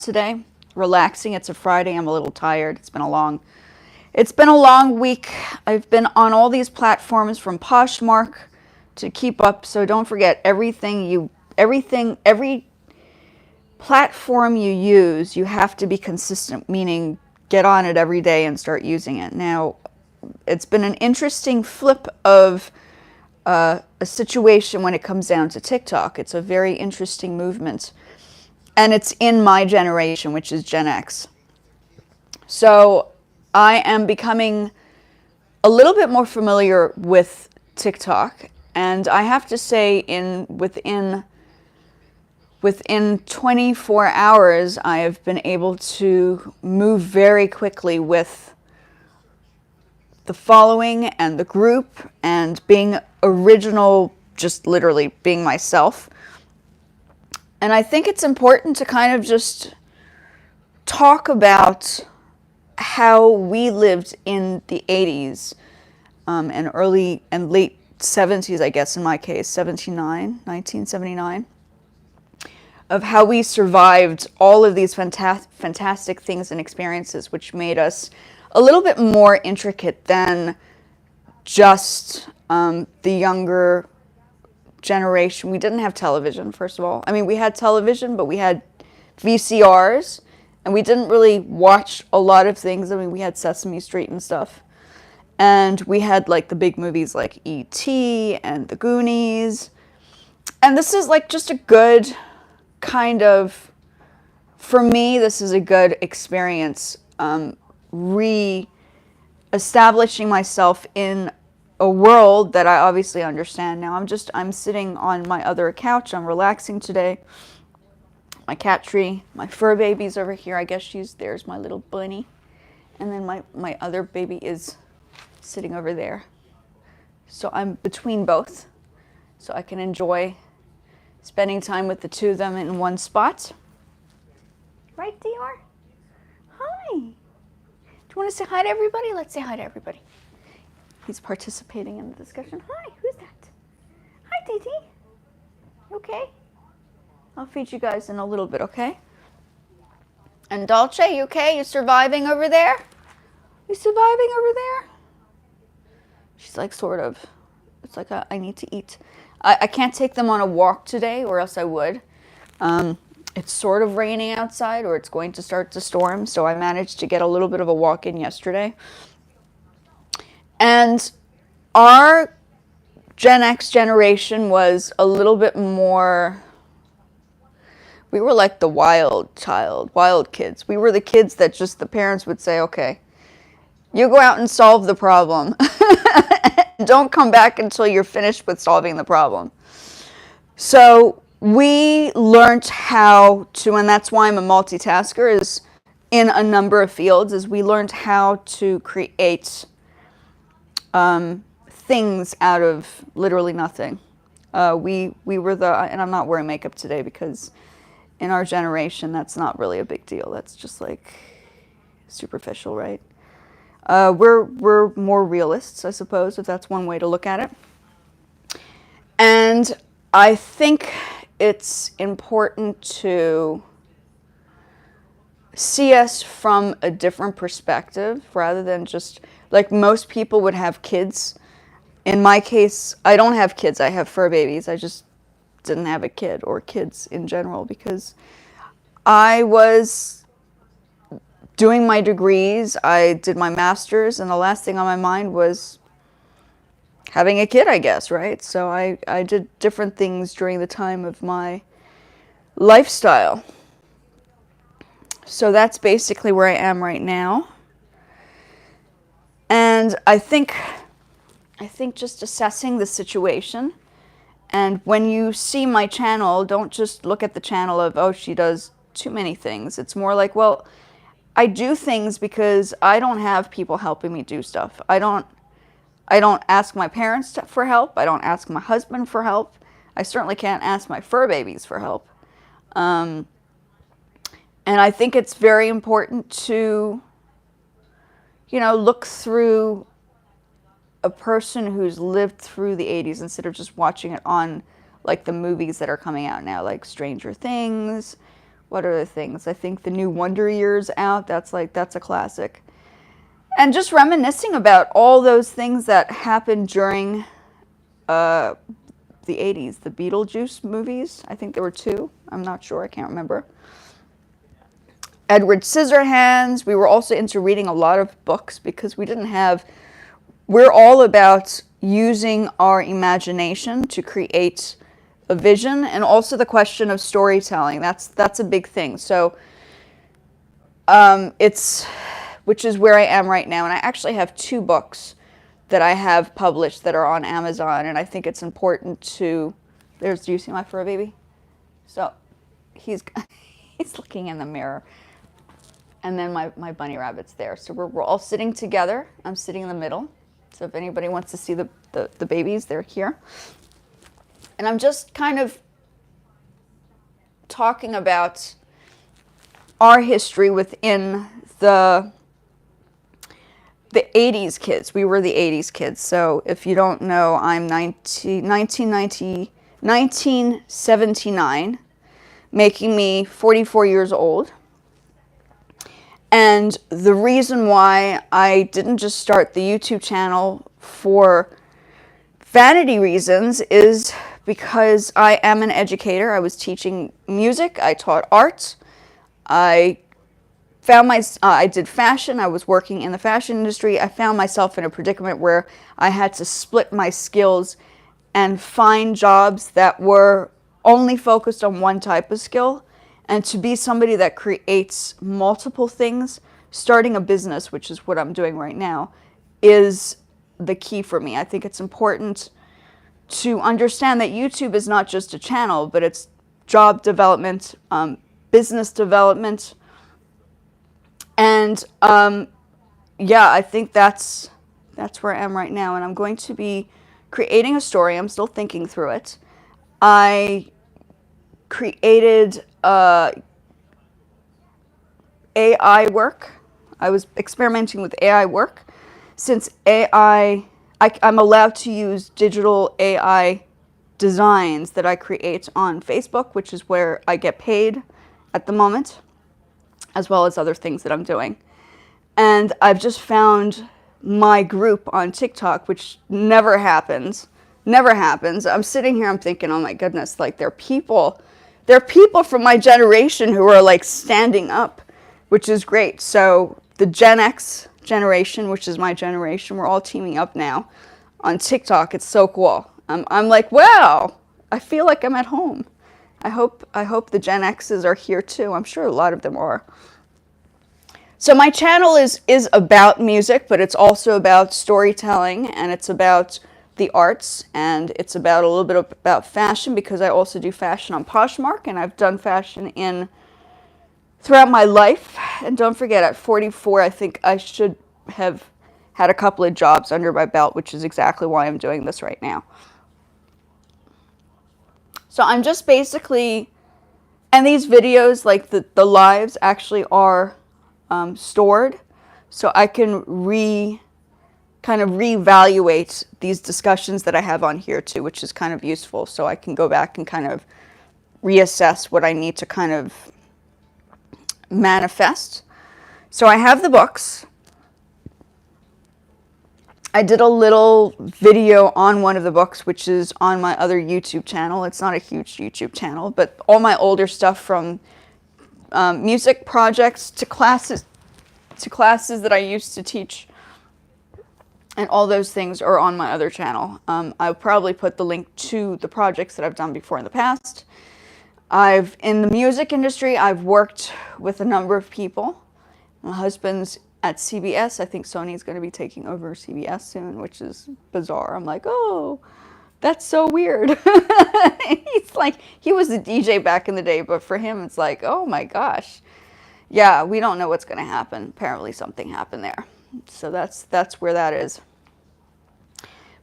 today. Relaxing. It's a Friday. I'm a little tired. It's been a long week. I've been on all these platforms from Poshmark to keep up. So don't forget every platform you use, you have to be consistent, meaning get on it every day and start using it. Now, it's been an interesting flip of a situation when it comes down to TikTok. It's a very interesting movement. And it's in my generation, which is Gen X. So I am becoming a little bit more familiar with TikTok. And I have to say, within 24 hours, I have been able to move very quickly with the following and the group and being original, just literally being myself. And I think it's important to kind of just talk about how we lived in the 80s and early and late 70s, I guess in my case, 1979, of how we survived all of these fantastic things and experiences, which made us a little bit more intricate than just the younger generation. We didn't have television, first of all. I mean, we had television, but we had VCRs, and we didn't really watch a lot of things. I mean, we had Sesame Street and stuff. And we had like the big movies like E.T. and The Goonies. And this is like just a good kind of, for me, this is a good experience, re-establishing myself in a world that I obviously understand now. I'm sitting on my other couch. I'm relaxing today. My cat tree, my fur baby's over here. I guess there's my little bunny. And then my other baby is sitting over there. So I'm between both. So I can enjoy spending time with the two of them in one spot. Right, Dior? Hi. Do you want to say hi to everybody? Let's say hi to everybody. He's participating in the discussion. Hi, who's that? Hi, Titi. You okay? I'll feed you guys in a little bit, okay? And Dolce, you okay? You surviving over there? You surviving over there? She's like sort of. It's like I need to eat. I can't take them on a walk today, or else I would. It's sort of raining outside, or it's going to start to storm, so I managed to get a little bit of a walk in yesterday. And our Gen X generation was a little bit more, we were like the wild kids. We were the kids that just the parents would say, okay, you go out and solve the problem. Don't come back until you're finished with solving the problem. So we learned how to, and that's why I'm a multitasker, is in a number of fields, is we learned how to create things out of literally nothing. We were and I'm not wearing makeup today because in our generation, that's not really a big deal. That's just like superficial, right? We're more realists, I suppose, if that's one way to look at it. And I think it's important to see us from a different perspective rather than just like most people would have kids. In my case, I don't have kids. I have fur babies. I just didn't have a kid or kids in general because I was doing my degrees. I did my master's, and the last thing on my mind was having a kid, I guess, right? So I did different things during the time of my lifestyle. So that's basically where I am right now. And I think just assessing the situation, and when you see my channel, don't just look at the channel of, oh, she does too many things. It's more like, well, I do things because I don't have people helping me do stuff. I don't ask my parents for help. I don't ask my husband for help. I certainly can't ask my fur babies for help. And I think it's very important to, look through a person who's lived through the 80s instead of just watching it on like the movies that are coming out now, like Stranger Things, What are the things? I think the new Wonder Year's out. That's a classic. And just reminiscing about all those things that happened during the 80s. The Beetlejuice movies. I think there were 2. I'm not sure. I can't remember. Edward Scissorhands. We were also into reading a lot of books because we're all about using our imagination to create a vision, and also the question of storytelling. That's a big thing. So which is where I am right now. And I actually have 2 books that I have published that are on Amazon, and I think it's important to, do you see my fur baby? So he's looking in the mirror. And then my bunny rabbit's there. So we're all sitting together. I'm sitting in the middle. So if anybody wants to see the babies, they're here. And I'm just kind of talking about our history within the 80s kids. We were the 80s kids. So if you don't know, I'm 1979, making me 44 years old. And the reason why I didn't just start the YouTube channel for vanity reasons is because I am an educator. I was teaching music. I taught art. I did fashion. I was working in the fashion industry. I found myself in a predicament where I had to split my skills and find jobs that were only focused on one type of skill. And to be somebody that creates multiple things, starting a business, which is what I'm doing right now, is the key for me. I think it's important to understand that YouTube is not just a channel, but it's job development, business development. And yeah, I think that's where I am right now. And I'm going to be creating a story. I'm still thinking through it. I created AI work. I was experimenting with AI work. Since I'm allowed to use digital AI designs that I create on Facebook, which is where I get paid at the moment, as well as other things that I'm doing. And I've just found my group on TikTok, which never happens. I'm sitting here, I'm thinking, oh my goodness, like there are people from my generation who are like standing up, which is great. So the Gen X generation, which is my generation, we're all teaming up now on TikTok. It's so cool. I'm like, wow, I feel like I'm at home. I hope the Gen X's are here too. I'm sure a lot of them are. So my channel is about music, but it's also about storytelling, and it's about the arts, and it's about a little bit about fashion, because I also do fashion on Poshmark, and I've done fashion throughout my life. And don't forget, at 44, I think I should have had a couple of jobs under my belt, which is exactly why I'm doing this right now. So I'm just basically, and these videos, like the lives actually are stored, so I can kind of reevaluate these discussions that I have on here too, which is kind of useful. So I can go back and kind of reassess what I need to kind of manifest. So I have the books. I did a little video on one of the books, which is on my other YouTube channel. It's not a huge YouTube channel, but all my older stuff, from music projects to classes that I used to teach, and all those things are on my other channel. I'll probably put the link to the projects that I've done before in the past. In the music industry, I've worked with a number of people. My husband's at CBS. I think Sony's going to be taking over CBS soon, which is bizarre. I'm like, oh, that's so weird. He's like, he was a DJ back in the day, but for him, it's like, oh my gosh. Yeah, we don't know what's going to happen. Apparently something happened there. So that's where that is.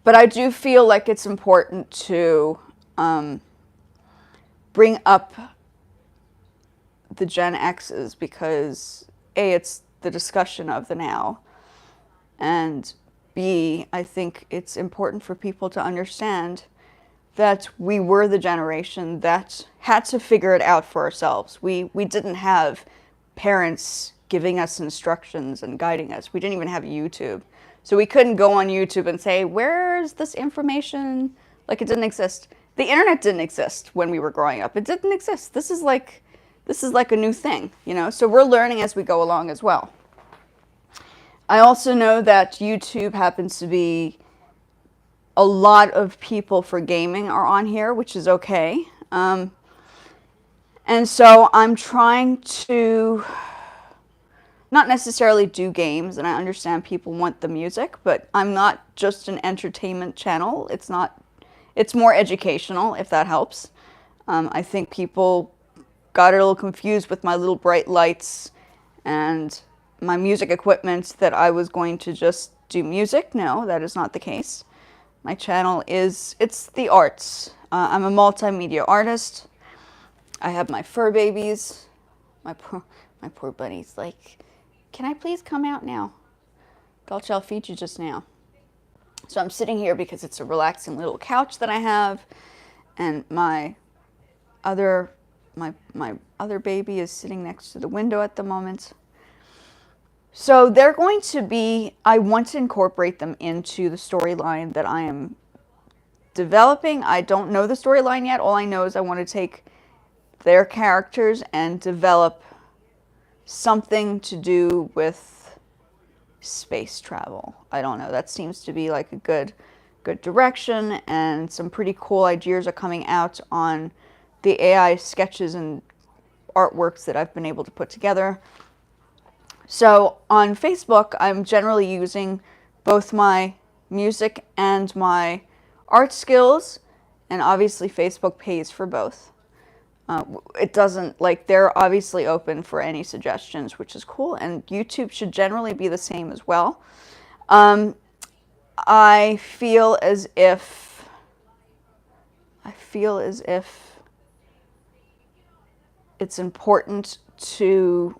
But I do feel like it's important to bring up the Gen X's, because A, it's the discussion of the now, and B, I think it's important for people to understand that we were the generation that had to figure it out for ourselves. We didn't have parents giving us instructions and guiding us. We didn't even have YouTube. So we couldn't go on YouTube and say, where's this information? Like, it didn't exist. The internet didn't exist when we were growing up. It didn't exist. This is like a new thing, you know? So we're learning as we go along as well. I also know that YouTube happens to be a lot of people for gaming are on here, which is okay. And so I'm trying to not necessarily do games, and I understand people want the music, but I'm not just an entertainment channel. It's more educational, if that helps. I think people got a little confused with my little bright lights and my music equipment that I was going to just do music. No, that is not the case. My channel it's the arts. I'm a multimedia artist. I have my fur babies. My poor bunny's like, can I please come out now? Gulch, I'll feed you just now. So I'm sitting here because it's a relaxing little couch that I have, and my other baby is sitting next to the window at the moment. So they're going to be, I want to incorporate them into the storyline that I am developing. I don't know the storyline yet. All I know is I want to take their characters and develop something to do with space travel. I don't know. That seems to be like a good direction, and some pretty cool ideas are coming out on the AI sketches and artworks that I've been able to put together. So on Facebook, I'm generally using both my music and my art skills, and obviously Facebook pays for both. It doesn't, like, they're obviously open for any suggestions, which is cool, and YouTube should generally be the same as well. I feel as if it's important to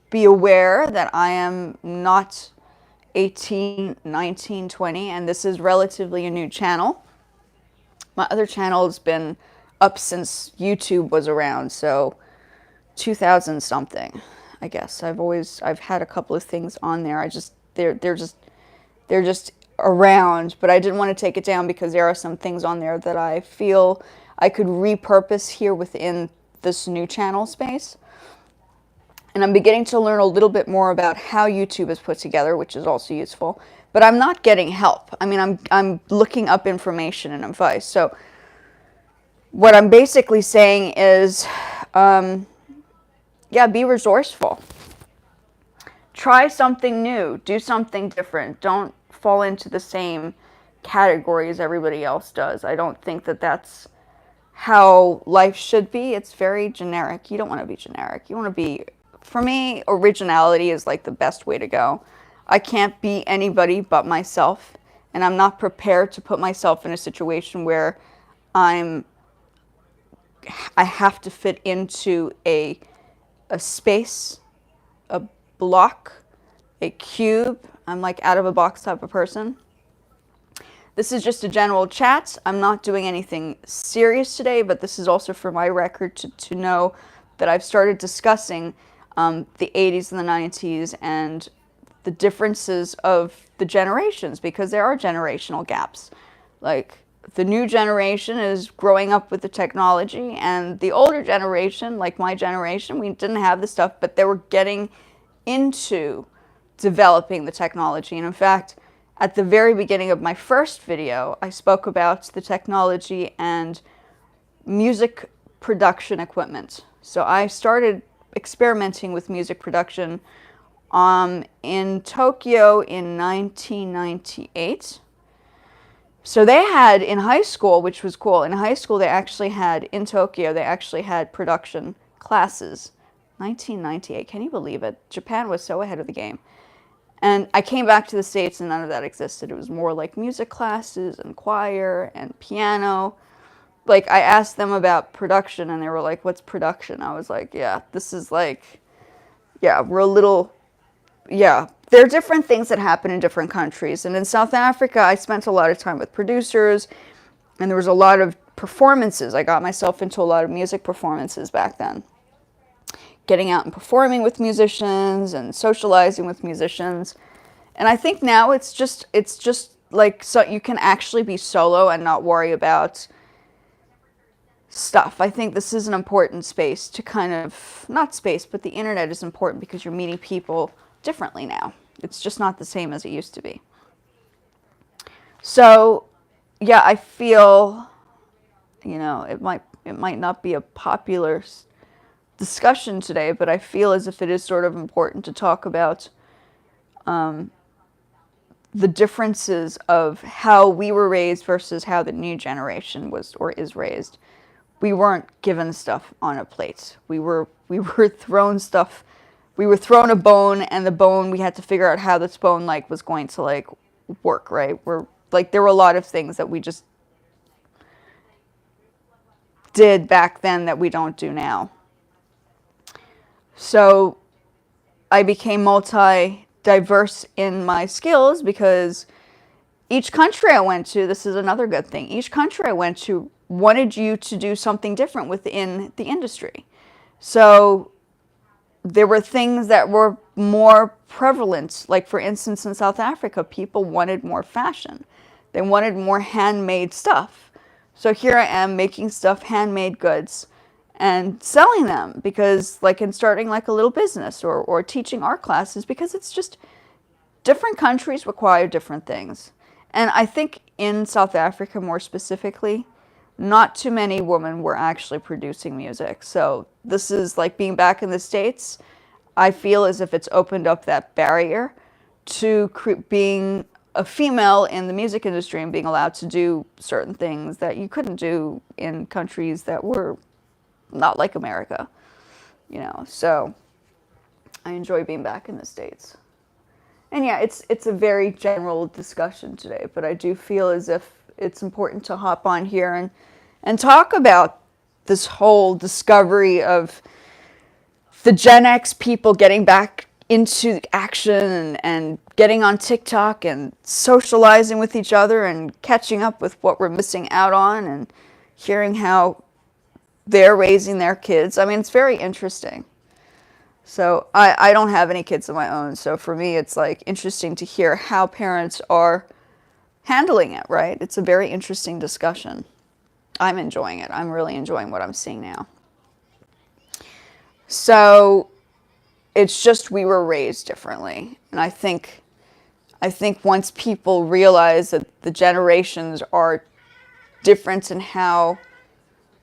be aware that I am not 18, 19, 20, and this is relatively a new channel. My other channel has been up since YouTube was around, so 2000 something, I guess. I've had a couple of things on there. They're just around, but I didn't want to take it down because there are some things on there that I feel I could repurpose here within this new channel space. And I'm beginning to learn a little bit more about how YouTube is put together, which is also useful. But I'm not getting help. I mean, I'm looking up information and advice. So what I'm basically saying is, yeah, be resourceful. Try something new. Do something different. Don't fall into the same category as everybody else does. I don't think that that's how life should be. It's very generic. You don't want to be generic. You want to be... For me, originality is like the best way to go. I can't be anybody but myself, and I'm not prepared to put myself in a situation where I have to fit into a space, a block, a cube. I'm like out of a box type of person. This is just a general chat. I'm not doing anything serious today, but this is also for my record to know that I've started discussing the 80s and the 90s and the differences of the generations, because there are generational gaps. Like, the new generation is growing up with the technology, and the older generation, like my generation, we didn't have the stuff, but they were getting into developing the technology. And in fact, at the very beginning of my first video, I spoke about the technology and music production equipment. So I started experimenting with music production in Tokyo in 1998. So they had in high school, which was cool, in high school in Tokyo, they actually had production classes. 1998, can you believe it? Japan was so ahead of the game. And I came back to the States and none of that existed. It was more like music classes and choir and piano. Like, I asked them about production and they were like, what's production? I was like, yeah, this is like, yeah, we're a little, yeah. There are different things that happen in different countries. And in South Africa, I spent a lot of time with producers And there was a lot of performances. I got myself into a lot of music performances back then. Getting out and performing with musicians and socializing with musicians. And I think now it's just like, so you can actually be solo and not worry about stuff. I think this is an important space to kind of, not space, but the internet is important because you're meeting people differently now. It's just not the same as it used to be. So, yeah, I feel, you know, it might not be a popular discussion today, but I feel as if it is sort of important to talk about the differences of how we were raised versus how the new generation was or is raised. We weren't given stuff on a plate. We were thrown stuff. We were thrown a bone, and the bone, we had to figure out how this bone like was going to like work, right? There were a lot of things that we just did back then that we don't do now. So I became multi-diverse in my skills because each country I went to, this is another good thing, each country I went to wanted you to do something different within the industry. So there were things that were more prevalent. Like, for instance, in South Africa, people wanted more fashion. They wanted more handmade stuff. So here I am making stuff, handmade goods, and selling them because, like, and starting like a little business or teaching art classes, because it's just different countries require different things. And I think in South Africa more specifically, not too many women were actually producing music. So this is like being back in the States. I feel as if it's opened up that barrier to being a female in the music industry and being allowed to do certain things that you couldn't do in countries that were not like America, you know. So I enjoy being back in the States. And yeah, it's a very general discussion today, but I do feel as if it's important to hop on here and talk about this whole discovery of the Gen X people getting back into action and getting on TikTok and socializing with each other and catching up with what we're missing out on and hearing how they're raising their kids. I mean, it's very interesting. So I don't have any kids of my own, so for me it's like interesting to hear how parents are handling it, right? It's a very interesting discussion. I'm enjoying it. I'm really enjoying what I'm seeing now. So it's just we were raised differently. And I think once people realize that the generations are different in how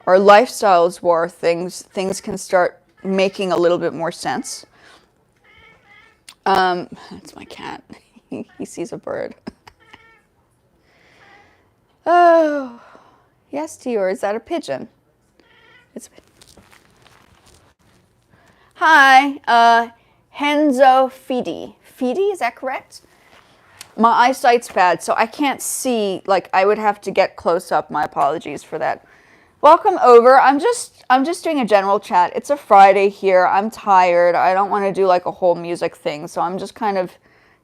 our lifestyles were, things can start making a little bit more sense. It's my cat. He sees a bird. Oh, yes, Tior. Is that a pigeon? It's. Hi, Henzo Fidi. Fidi, is that correct? My eyesight's bad, so I can't see. Like, I would have to get close up. My apologies for that. Welcome over. I'm just doing a general chat. It's a Friday here. I'm tired. I don't want to do like a whole music thing, so I'm just kind of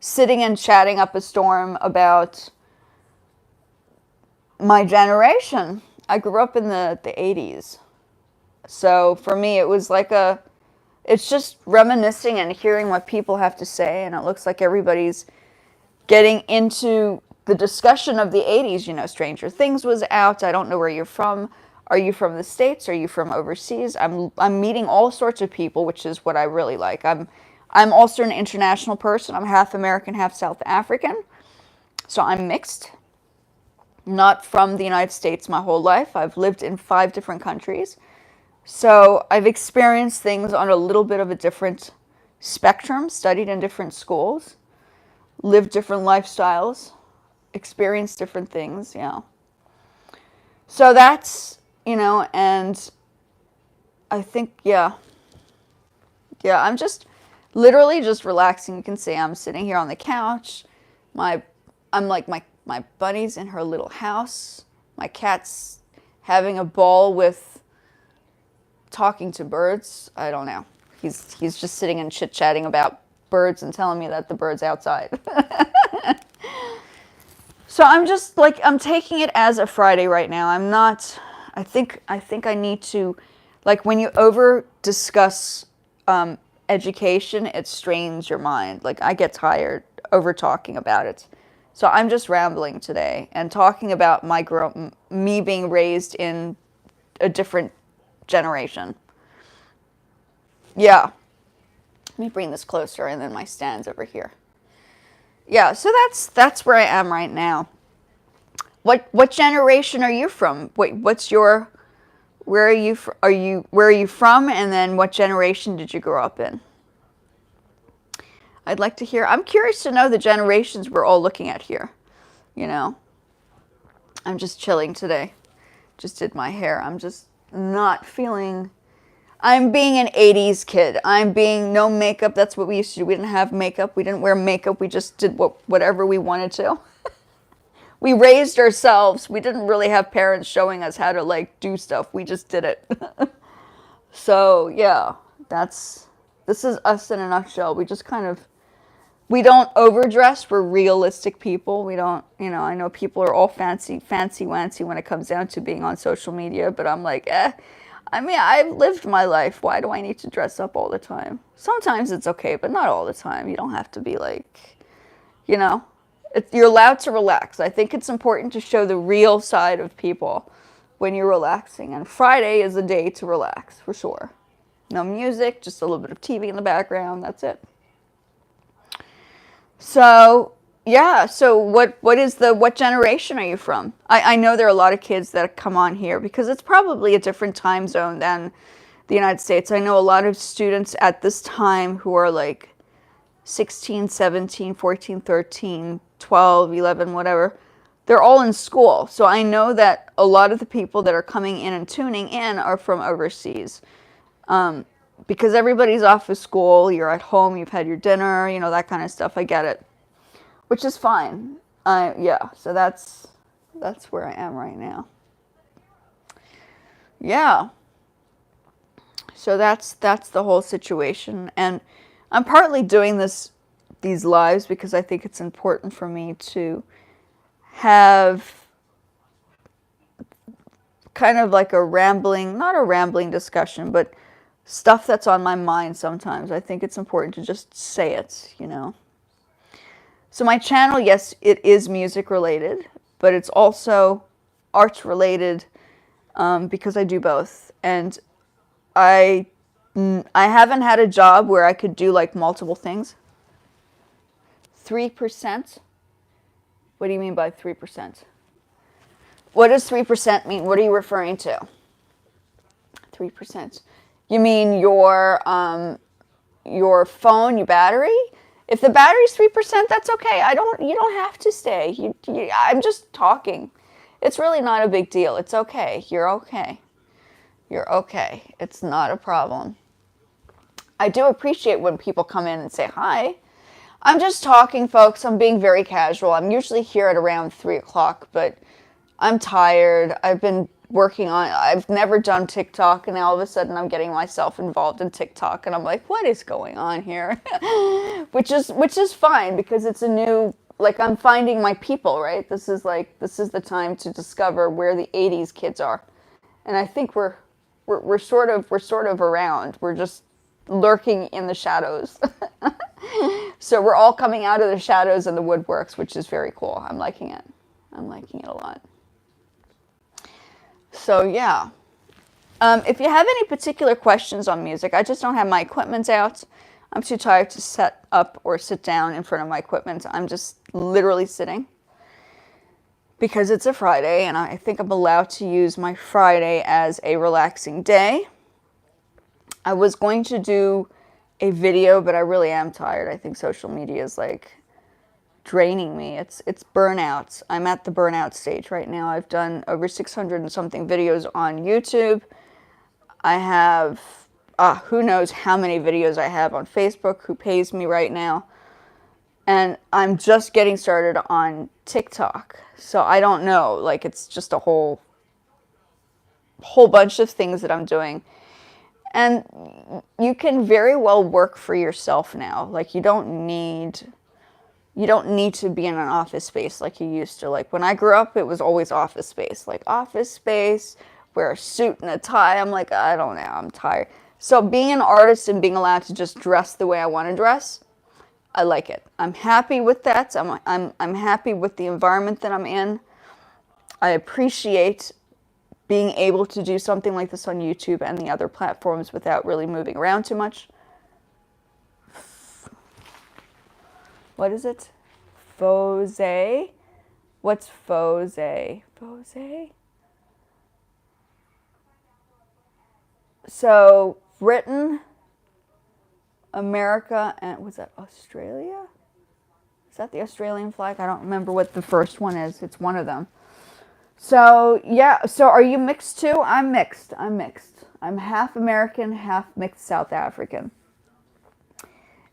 sitting and chatting up a storm about my generation. I grew up in the 80s. So for me, it was like it's just reminiscing and hearing what people have to say, and it looks like everybody's getting into the discussion of the 80s. You know, Stranger Things was out. I don't know where you're from. Are you from the States? Are you from overseas? I'm meeting all sorts of people, which is what I really like. I'm also an international person. I'm half American, half South African. So I'm mixed. Not from the United States my whole life. I've lived in 5 different countries. So I've experienced things on a little bit of a different spectrum, studied in different schools, lived different lifestyles, experienced different things, yeah. So that's, you know, and I think, yeah, I'm just literally just relaxing. You can see I'm sitting here on the couch. I'm like my bunny's in her little house. My cat's having a ball with talking to birds. I don't know. He's just sitting and chit-chatting about birds and telling me that the bird's outside. So I'm just like, I'm taking it as a Friday right now. I'm not, I think I need to, like when you over discuss education, it strains your mind. Like I get tired over talking about it. So I'm just rambling today and talking about me being raised in a different generation. Yeah. Let me bring this closer and then my stand's over here. Yeah, so that's where I am right now. What generation are you from? What's your where are you from, and then what generation did you grow up in? I'd like to hear. I'm curious to know the generations we're all looking at here. You know, I'm just chilling today. Just did my hair. I'm just not feeling. I'm being an 80s kid. I'm being no makeup. That's what we used to do. We didn't have makeup. We didn't wear makeup. We just did whatever we wanted to. We raised ourselves. We didn't really have parents showing us how to like do stuff. We just did it. So yeah, this is us in a nutshell. We just kind of, we don't overdress. We're realistic people. We don't, I know people are all fancy wancy when it comes down to being on social media, but I'm like, I mean, I've lived my life. Why do I need to dress up all the time? Sometimes it's okay, but not all the time. You don't have to be like, you're allowed to relax. I think it's important to show the real side of people when you're relaxing. And Friday is a day to relax, for sure. No music, just a little bit of TV in the background. That's it. So, yeah. So what generation are you from? I know there are a lot of kids that come on here because it's probably a different time zone than the United States. I know a lot of students at this time who are like 16, 17, 14, 13, 12, 11, whatever. They're all in school. So I know that a lot of the people that are coming in and tuning in are from overseas. Because everybody's off of school, you're at home, you've had your dinner, that kind of stuff. I get it. Which is fine. Yeah, so that's where I am right now. Yeah. So that's the whole situation. And I'm partly doing these lives because I think it's important for me to have kind of like not a rambling discussion, but stuff that's on my mind sometimes. I think it's important to just say it, So my channel, yes, it is music related, but it's also arts related because I do both. And I haven't had a job where I could do like multiple things. 3%? What do you mean by 3%? What does 3% mean? What are you referring to? 3%. You mean your phone, your battery? If the battery's 3%, that's okay. You don't have to stay. I'm just talking. It's really not a big deal. It's okay. You're okay. You're okay. It's not a problem. I do appreciate when people come in and say hi. I'm just talking, folks. I'm being very casual. I'm usually here at around 3 o'clock, but I'm tired. I've never done TikTok, and now all of a sudden I'm getting myself involved in TikTok, and I'm like, what is going on here? which is fine because it's a new, like, I'm finding my people, right? This is the time to discover where the 80s kids are. And I think we're sort of around. We're just lurking in the shadows. So we're all coming out of the shadows and the woodworks, which is very cool. I'm liking it. I'm liking it a lot. So yeah. If you have any particular questions on music, I just don't have my equipment out. I'm too tired to set up or sit down in front of my equipment. I'm just literally sitting because it's a Friday, and I think I'm allowed to use my Friday as a relaxing day. I was going to do a video, but I really am tired. I think social media is like draining me. It's burnout. I'm at the burnout stage right now. I've done over 600 and something videos on YouTube. I have who knows how many videos I have on Facebook, who pays me right now. And I'm just getting started on TikTok. So I don't know, like it's just a whole bunch of things that I'm doing. And you can very well work for yourself now. Like you don't need You don't need to be in an office space like you used to. Like when I grew up, it was always office space. Like office space, wear a suit and a tie. I'm like, I don't know, I'm tired. So being an artist and being allowed to just dress the way I want to dress, I like it. I'm happy with that. I'm happy with the environment that I'm in. I appreciate being able to do something like this on YouTube and the other platforms without really moving around too much. What is it? Fose? What's Fose? Fose? So, Britain, America, and was that Australia? Is that the Australian flag? I don't remember what the first one is. It's one of them. So, yeah. So, are you mixed too? I'm mixed. I'm half American, half mixed South African.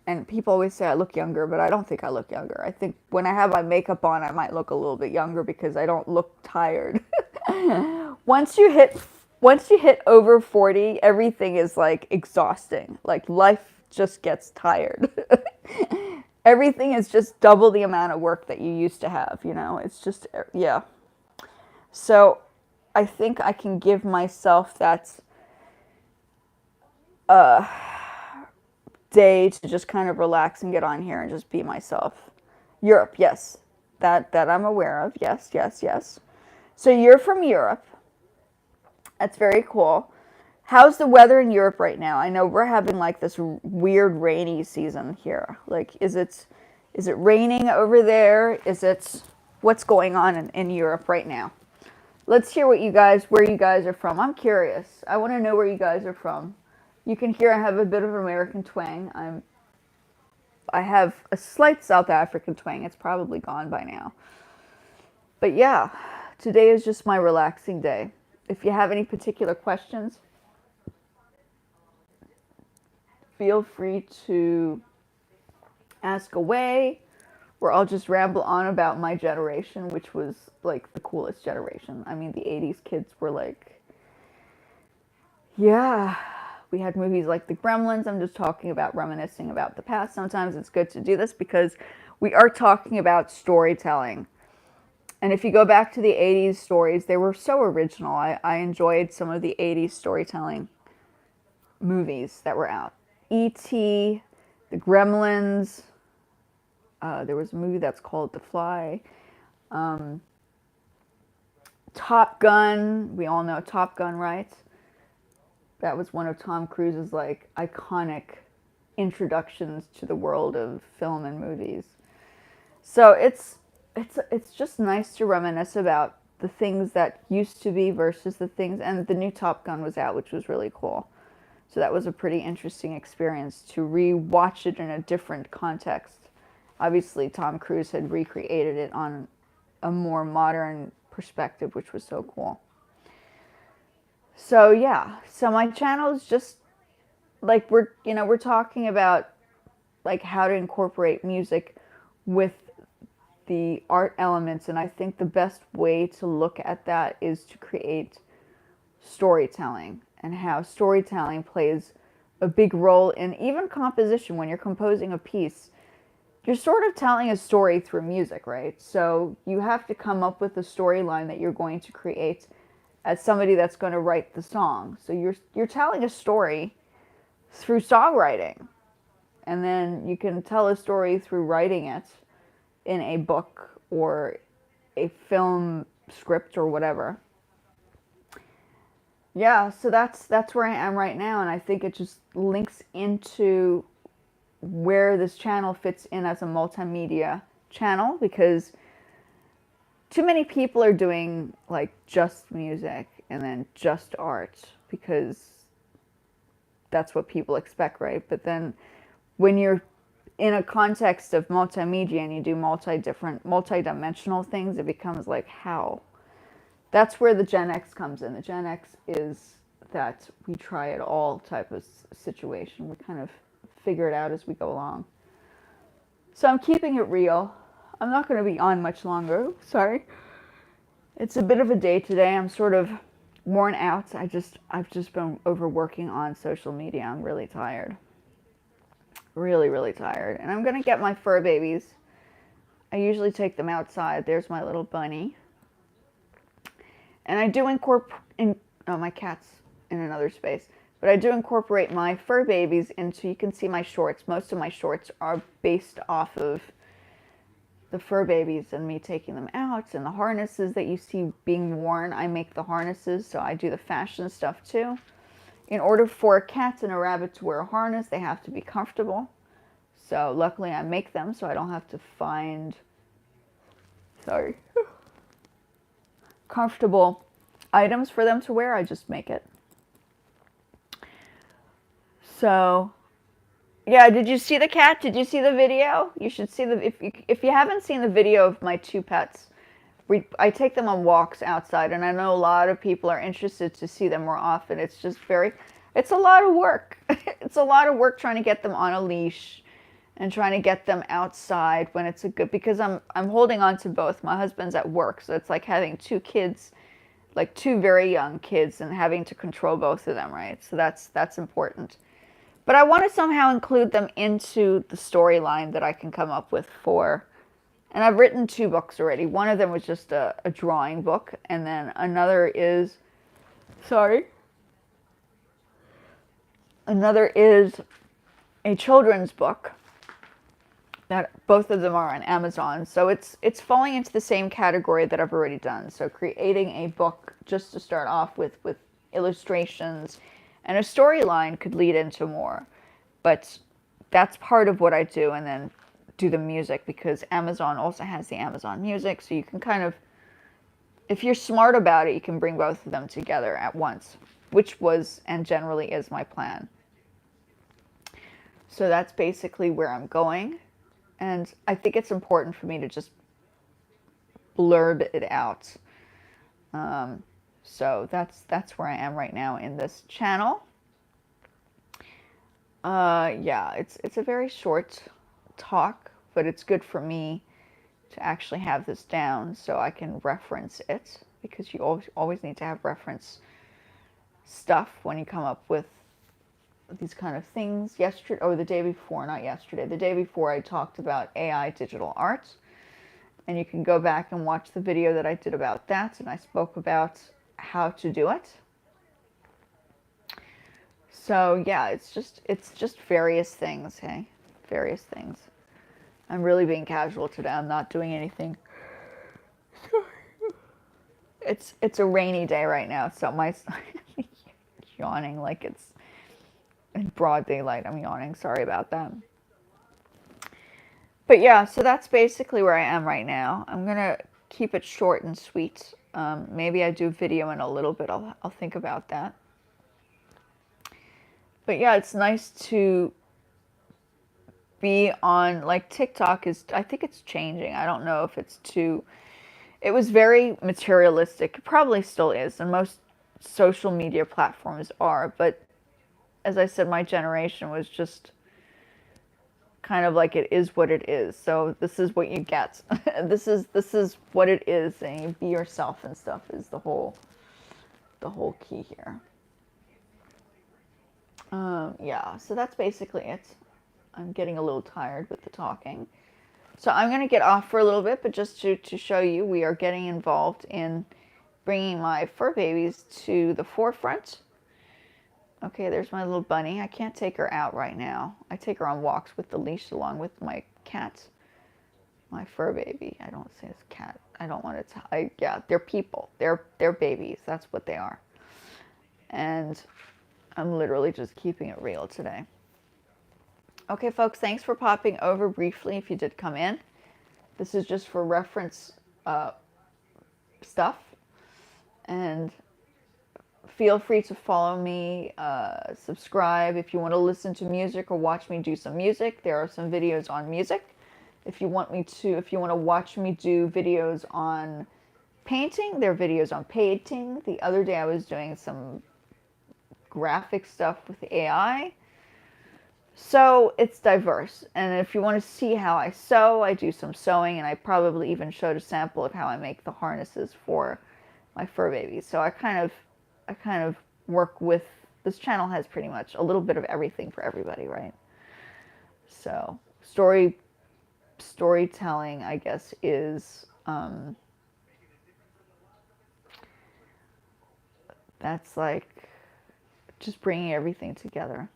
And people always say I look younger, but I don't think I look younger. I think when I have my makeup on, I might look a little bit younger because I don't look tired. Once you hit over 40, everything is like exhausting. Like life just gets tired. Everything is just double the amount of work that you used to have, you know? It's just, yeah. So I think I can give myself that day to just kind of relax and get on here and just be myself. Europe, yes. That I'm aware of. Yes, yes, yes. So you're from Europe. That's very cool. How's the weather in Europe right now? I know we're having like this weird rainy season here. Like, is it raining over there? What's going on in Europe right now? Let's hear where you guys are from. I'm curious. I want to know where you guys are from. You can hear I have a bit of American twang. I have a slight South African twang. It's probably gone by now. But yeah, today is just my relaxing day. If you have any particular questions, feel free to ask away, or I'll just ramble on about my generation, which was like the coolest generation. I mean, the 80s kids were like, yeah. We had movies like The Gremlins. I'm just talking about reminiscing about the past. Sometimes it's good to do this because we are talking about storytelling. And if you go back to the 80s stories, they were so original. I enjoyed some of the 80s storytelling movies that were out. E.T., The Gremlins. There was a movie that's called The Fly. Top Gun. We all know Top Gun, right? That was one of Tom Cruise's like iconic introductions to the world of film and movies. So it's just nice to reminisce about the things that used to be versus the things, and the new Top Gun was out, which was really cool. So that was a pretty interesting experience to re-watch it in a different context. Obviously, Tom Cruise had recreated it on a more modern perspective, which was so cool. So yeah, so my channel is just like we're talking about like how to incorporate music with the art elements, and I think the best way to look at that is to create storytelling, and how storytelling plays a big role in even composition. When you're composing a piece, you're sort of telling a story through music, right? So you have to come up with a storyline that you're going to create as somebody that's going to write the song. So you're telling a story through songwriting. And then you can tell a story through writing it in a book or a film script or whatever. Yeah, so that's where I am right now, and I think it just links into where this channel fits in as a multimedia channel, because too many people are doing like just music and then just art because that's what people expect, right? But then when you're in a context of multimedia and you do multi-dimensional things, it becomes like, how? That's where the Gen X comes in. The Gen X is that we try it all type of situation. We kind of figure it out as we go along. So I'm keeping it real. I'm not going to be on much longer. Sorry. It's a bit of a day today. I'm sort of worn out. I've just been overworking on social media. I'm really tired. Really, really tired. And I'm going to get my fur babies I usually take them outside. There's my little bunny. And I do incorporate, oh, my cat's in another space. But I do incorporate my fur babies into, you can see my shorts. Most of my shorts are based off of the fur babies and me taking them out, and the harnesses that you see being worn. I make the harnesses, so I do the fashion stuff too. In order for a cat and a rabbit to wear a harness, they have to be comfortable. So luckily I make them so I don't have to find, comfortable items for them to wear. I just make it. So yeah, did you see the cat? Did you see the video? You should see if you haven't seen the video of my two pets, I take them on walks outside, and I know a lot of people are interested to see them more often. It's just it's a lot of work. It's a lot of work trying to get them on a leash and trying to get them outside when it's because I'm holding on to both. My husband's at work, so it's like having two kids, like two very young kids, and having to control both of them, right? So that's important. But I want to somehow include them into the storyline that I can come up with for, and I've written 2 books already. One of them was just a drawing book, and then another is, another is a children's book. That both of them are on Amazon. So it's falling into the same category that I've already done. So creating a book just to start off with illustrations. And a storyline could lead into more, but that's part of what I do, and then do the music, because Amazon also has the Amazon Music, so you can kind of, if you're smart about it, you can bring both of them together at once, which was and generally is my plan. So that's basically where I'm going, and I think it's important for me to just blurb it out. So that's where I am right now in this channel. Yeah, it's a very short talk, but it's good for me to actually have this down so I can reference it, because you always need to have reference stuff when you come up with these kind of things. The day before I talked about AI digital art, and you can go back and watch the video that I did about that, and I spoke about how to do it. So yeah, it's just various things, hey? Various things. I'm really being casual today. I'm not doing anything. It's a rainy day right now, so my yawning like it's in broad daylight. I'm yawning. Sorry about that. But yeah, so that's basically where I am right now. I'm gonna keep it short and sweet. Maybe I do video in a little bit. I'll think about that. But yeah, it's nice to be on, like, TikTok I think it's changing. I don't know if it was very materialistic. It probably still is, and most social media platforms are. But as I said, my generation was just kind of like, it is what it is. So this is what you get. This is what it is, and you be yourself and stuff is the whole key here. Yeah, so that's basically it. I'm getting a little tired with the talking. So I'm going to get off for a little bit, but just to show you, we are getting involved in bringing my fur babies to the forefront. Okay, there's my little bunny. I can't take her out right now. I take her on walks with the leash along with my cat, my fur baby. I don't say it's cat. I don't want to. Yeah, they're people. They're babies. That's what they are. And I'm literally just keeping it real today. Okay, folks, thanks for popping over briefly if you did come in. This is just for reference stuff. And feel free to follow me, subscribe if you want to listen to music or watch me do some music. There are some videos on music. If you want to watch me do videos on painting, there are videos on painting. The other day I was doing some graphic stuff with AI. So it's diverse. And if you want to see how I sew, I do some sewing, and I probably even showed a sample of how I make the harnesses for my fur babies. So I kind of work with, this channel has pretty much a little bit of everything for everybody, right? So story storytelling, I guess, is that's like just bringing everything together.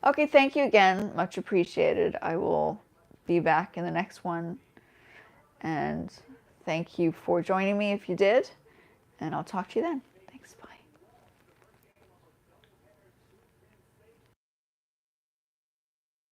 Okay, thank you again. Much appreciated. I will be back in the next one. And thank you for joining me if you did. And I'll talk to you then.